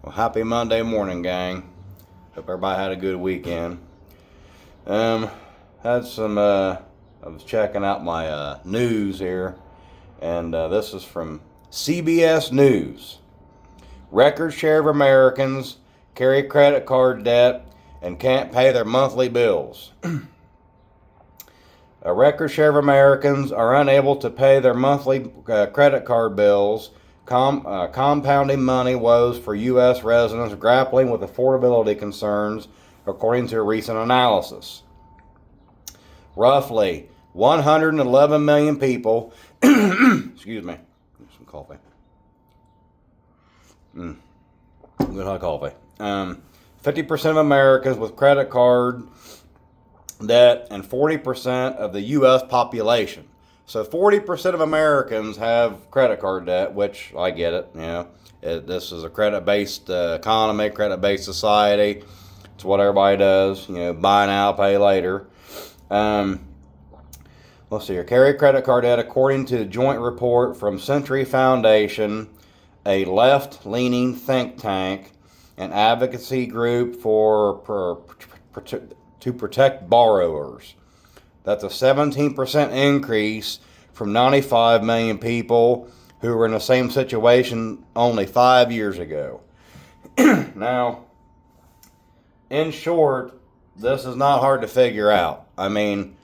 Well, happy Monday morning, gang. Hope everybody had a good weekend. Had some, I was checking out my news here, and this is from CBS News. Record share of Americans carry credit card debt and can't pay their monthly bills. A record share of Americans are unable to pay their monthly credit card bills, compounding money woes for U.S. residents grappling with affordability concerns, according to a recent analysis. Roughly 111 million people, excuse me, some coffee. Good hot coffee. 50% of Americans with credit card debt and 40% of the U.S. population. So 40% of Americans have credit card debt, which I get it. This is a credit-based economy, credit-based society. It's what everybody does. Buy now, pay later. Let's see here. Carry credit card debt, according to a joint report from Century Foundation, a left-leaning think tank, an advocacy group to protect borrowers. That's a 17% increase from 95 million people who were in the same situation only 5 years ago. Now, in short, this is not hard to figure out. I mean,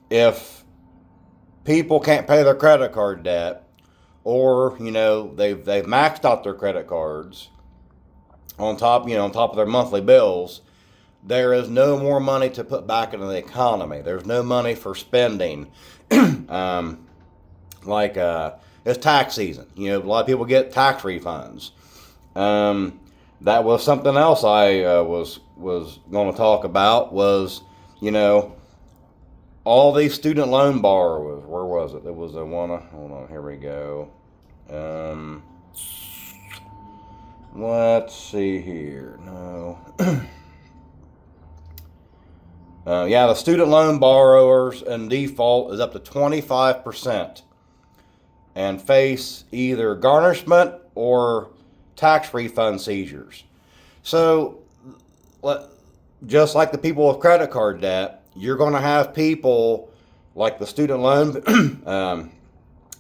if people can't pay their credit card debt, or they've maxed out their credit cards on top of their monthly bills, there is no more money to put back into the economy. There's no money for spending. It's tax season. A lot of people get tax refunds. That was something else I was going to talk about was, all these student loan borrowers. Where was it? It was a one. Hold on, here we go. Let's see here. No. The student loan borrowers in default is up to 25% and face either garnishment or tax refund seizures. So, just like the people with credit card debt, you're going to have people like the student loan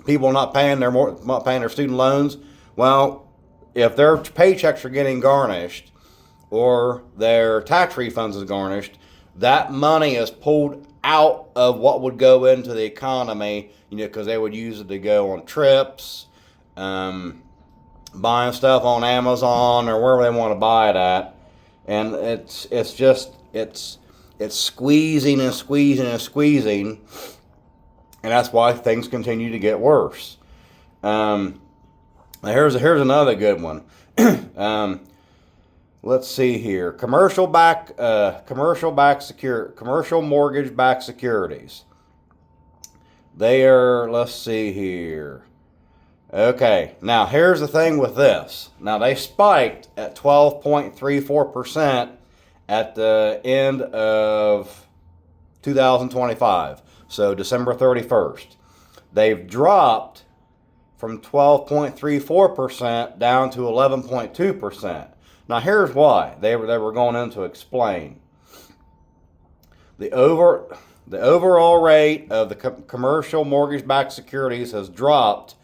people not paying their student loans. Well, if their paychecks are getting garnished or their tax refunds is garnished, that money is pulled out of what would go into the economy, because they would use it to go on trips, buying stuff on Amazon or wherever they want to buy it at. And it's squeezing and squeezing and squeezing, and that's why things continue to get worse. Here's another good one. Let's see here. Commercial mortgage-backed securities. They are, let's see here. Okay, now here's the thing with this. Now they spiked at 12.34% at the end of 2025, so December 31st. They've dropped from 12.34% down to 11.2%. Now here's why. They were going in to explain. The overall rate of the commercial mortgage-backed securities has dropped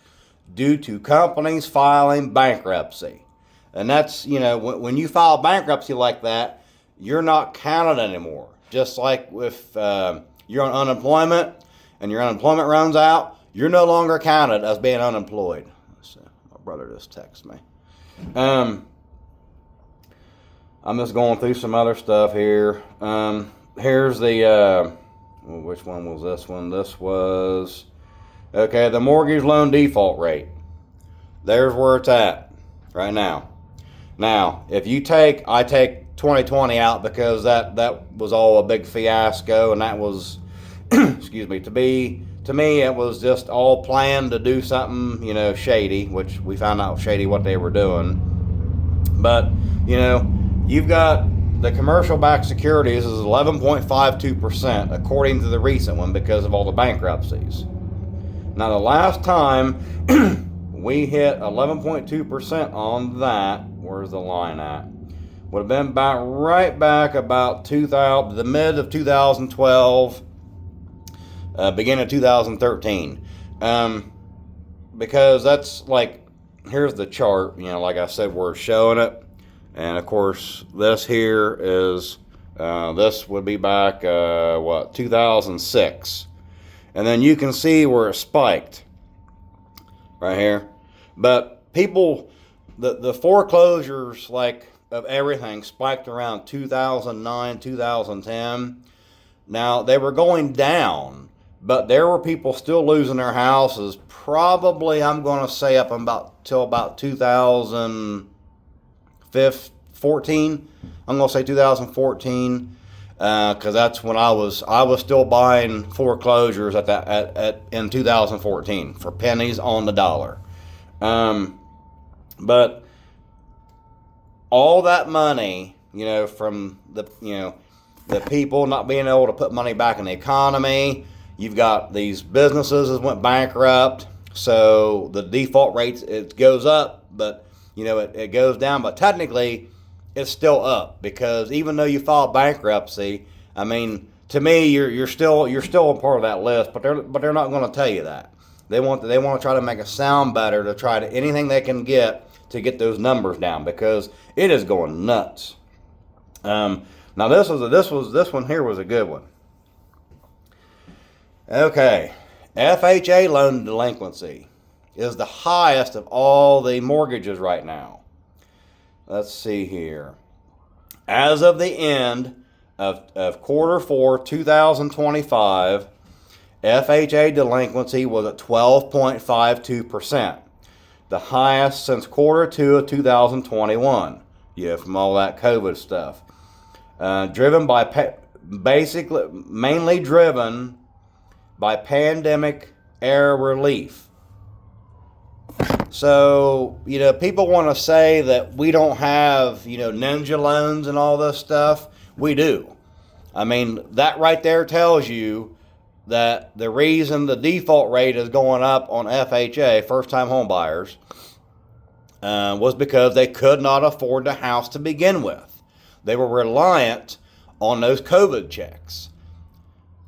due to companies filing bankruptcy. And that's, when you file bankruptcy like that, you're not counted anymore. Just like if you're on unemployment and your unemployment runs out, you're no longer counted as being unemployed. So my brother just texted me. I'm just going through some other stuff here. Here's the, which one was this one? This was, okay, the mortgage loan default rate. There's where it's at right now. Now, if I take 2020 out because that was all a big fiasco, and that was, excuse me, to me, it was just all planned to do something, shady, which we found out shady what they were doing. But, you've got the commercial-backed securities is 11.52%, according to the recent one, because of all the bankruptcies. Now, the last time we hit 11.2% on that. Where's the line at? Would have been about right back about the mid of 2012, beginning of 2013. Because that's like, here's the chart, like I said, we're showing it. And of course, this here is, this would be back, 2006. And then you can see where it spiked right here. But people, the foreclosures, like, of everything spiked around 2009, 2010. Now, they were going down, but there were people still losing their houses, probably, I'm going to say, up till about 2014. I'm going to say 2014, because that's when I was still buying foreclosures in 2014 for pennies on the dollar. But all that money, from the people not being able to put money back in the economy. You've got these businesses that went bankrupt, so the default rates, it goes up, but it goes down. But technically, it's still up, because even though you file bankruptcy, I mean, to me, you're still a part of that list. But they're not going to tell you that. They want to try to make it sound better, to try to anything they can get to get those numbers down, because it is going nuts. Now this one here was a good one. Okay, FHA loan delinquency is the highest of all the mortgages right now. Let's see here. As of the end of quarter 4, 2025, FHA delinquency was at 12.52%. The highest since quarter 2 of 2021. From all that COVID stuff. Mainly driven by pandemic era relief. So, people want to say that we don't have, ninja loans and all this stuff. We do. I mean, that right there tells you that the reason the default rate is going up on FHA, first-time home buyers, was because they could not afford the house to begin with. They were reliant on those COVID checks.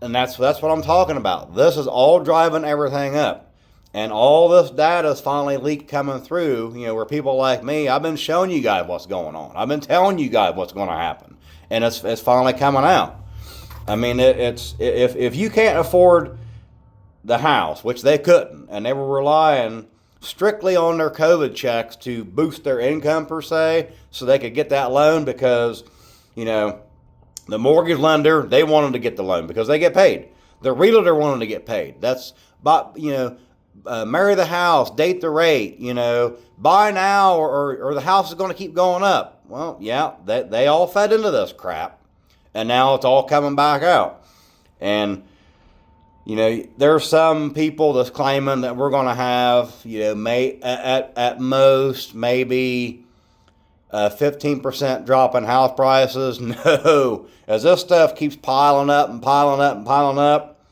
And that's what I'm talking about. This is all driving everything up. And all this data is finally leaked coming through, where people like me, I've been showing you guys what's going on. I've been telling you guys what's going to happen. And it's finally coming out. I mean, if you can't afford the house, which they couldn't, and they were relying strictly on their COVID checks to boost their income per se, so they could get that loan, because, the mortgage lender, they wanted to get the loan because they get paid. The realtor wanted to get paid. That's about, marry the house, date the rate, buy now or the house is going to keep going up. Well, yeah, they all fed into this crap, and now it's all coming back out. And there's some people that's claiming that we're going to have, at most maybe a 15% drop in house prices. No, as this stuff keeps piling up and piling up and piling up,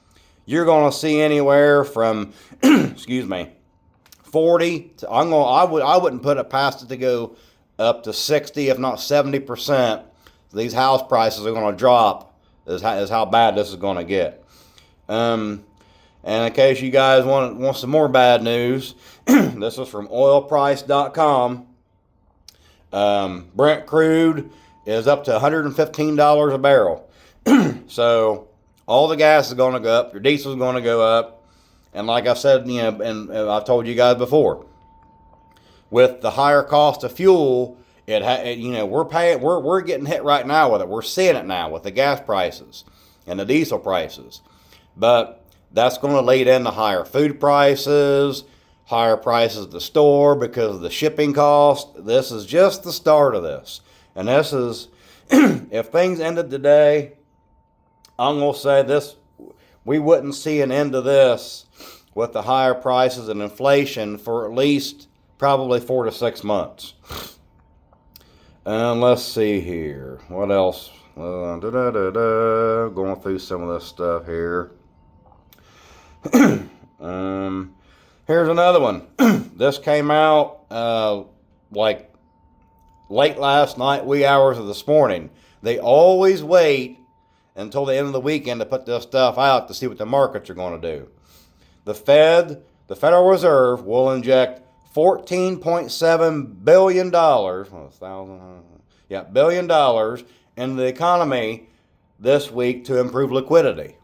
you're going to see anywhere from, 40 to, I wouldn't put it past it to go up to 60, if not 70%. These house prices are going to drop. Is how bad this is going to get. And in case you guys want some more bad news, this is from oilprice.com. Brent crude is up to $115 a barrel. So all the gas is going to go up. Your diesel is going to go up. And like I said, and I've told you guys before, with the higher cost of fuel, we're getting hit right now with it. We're seeing it now with the gas prices and the diesel prices. But that's going to lead into higher food prices, higher prices at the store because of the shipping cost. This is just the start of this. And this is, if things ended today, I'm going to say this, we wouldn't see an end to this with the higher prices and inflation for at least probably 4 to 6 months. And let's see here. What else? Going through some of this stuff here. Here's another one. This came out like late last night, wee hours of this morning. They always wait until the end of the weekend to put this stuff out to see what the markets are going to do. The Federal Reserve, will inject $14.7 billion, billion dollars into the economy this week to improve liquidity.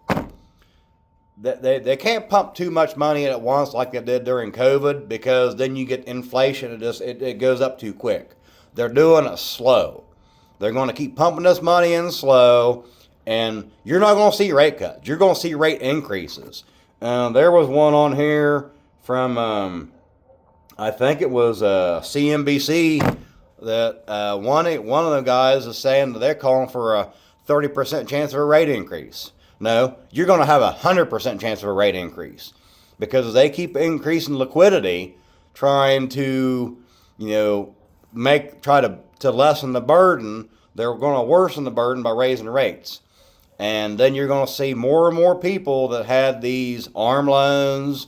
They can't pump too much money at once like they did during COVID, because then you get inflation. It goes up too quick. They're doing it slow. They're going to keep pumping this money in slow, and you're not going to see rate cuts. You're going to see rate increases. There was one on here from, I think it was CMBS, that one of the guys is saying that they're calling for a 30% chance of a rate increase. No, you're going to have a 100% chance of a rate increase, because as they keep increasing liquidity, trying to, try to lessen the burden, they're going to worsen the burden by raising rates. And then you're going to see more and more people that had these ARM loans,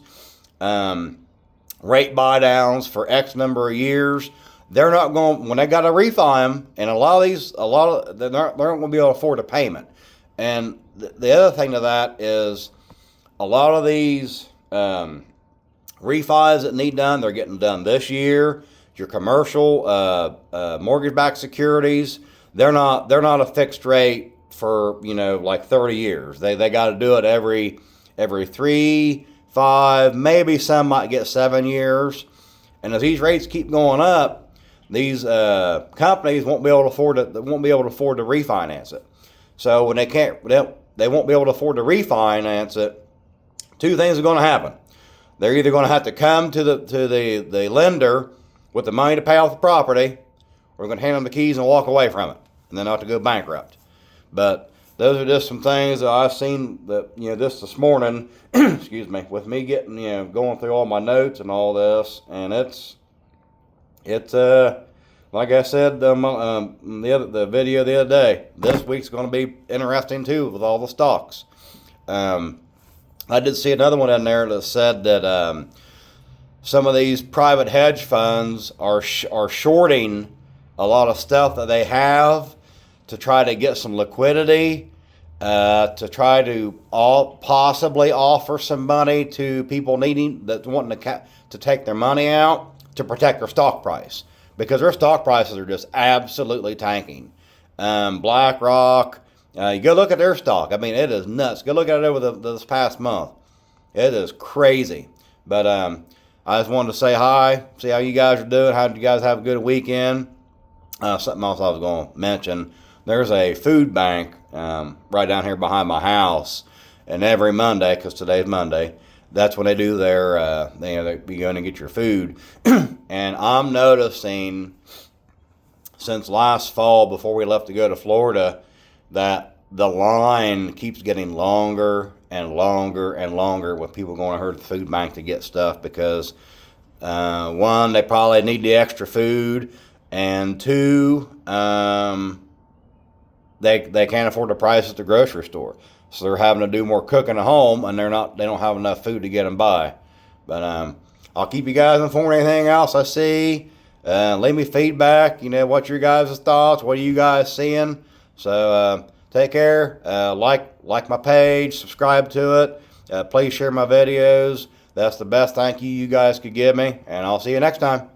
rate buy downs for X number of years. They're not going, when they got to refi them, and they're not going to be able to afford a payment. And the other thing to that is, a lot of these refis that need done, they're getting done this year. Your commercial mortgage-backed securities, they're not a fixed rate for like 30 years. They got to do it every 3, 5, maybe some might get 7 years. And as these rates keep going up, these companies won't be able to afford to refinance it. So when they won't be able to afford to refinance it, two things are going to happen. They're either going to have to come to the lender with the money to pay off the property, or we're going to hand them the keys and walk away from it, and then they'll have to go bankrupt. But those are just some things that I've seen that, this morning, excuse me, with me getting, going through all my notes and all this, and it's like I said, the video the other day, this week's going to be interesting too with all the stocks. I did see another one in there that said that some of these private hedge funds are shorting a lot of stuff that they have to try to get some liquidity, to try to possibly offer some money to people wanting to take their money out to protect their stock price, because their stock prices are just absolutely tanking. BlackRock, you go look at their stock. I mean, it is nuts. Go look at it over this past month. It is crazy. But I just wanted to say hi, see how you guys are doing. How did you guys have a good weekend? Something else I was going to mention. There's a food bank right down here behind my house, and every Monday, because today's Monday, that's when they do their, they go in and get your food. And I'm noticing since last fall, before we left to go to Florida, that the line keeps getting longer and longer and longer with people going to the food bank to get stuff, because one, they probably need the extra food, and two, they can't afford the price at the grocery store. So they're having to do more cooking at home, and they don't have enough food to get them by. But I'll keep you guys informed. Anything else I see, leave me feedback. What's your guys' thoughts? What are you guys seeing? So take care. Like my page, subscribe to it. Please share my videos. That's the best thank you guys could give me, and I'll see you next time.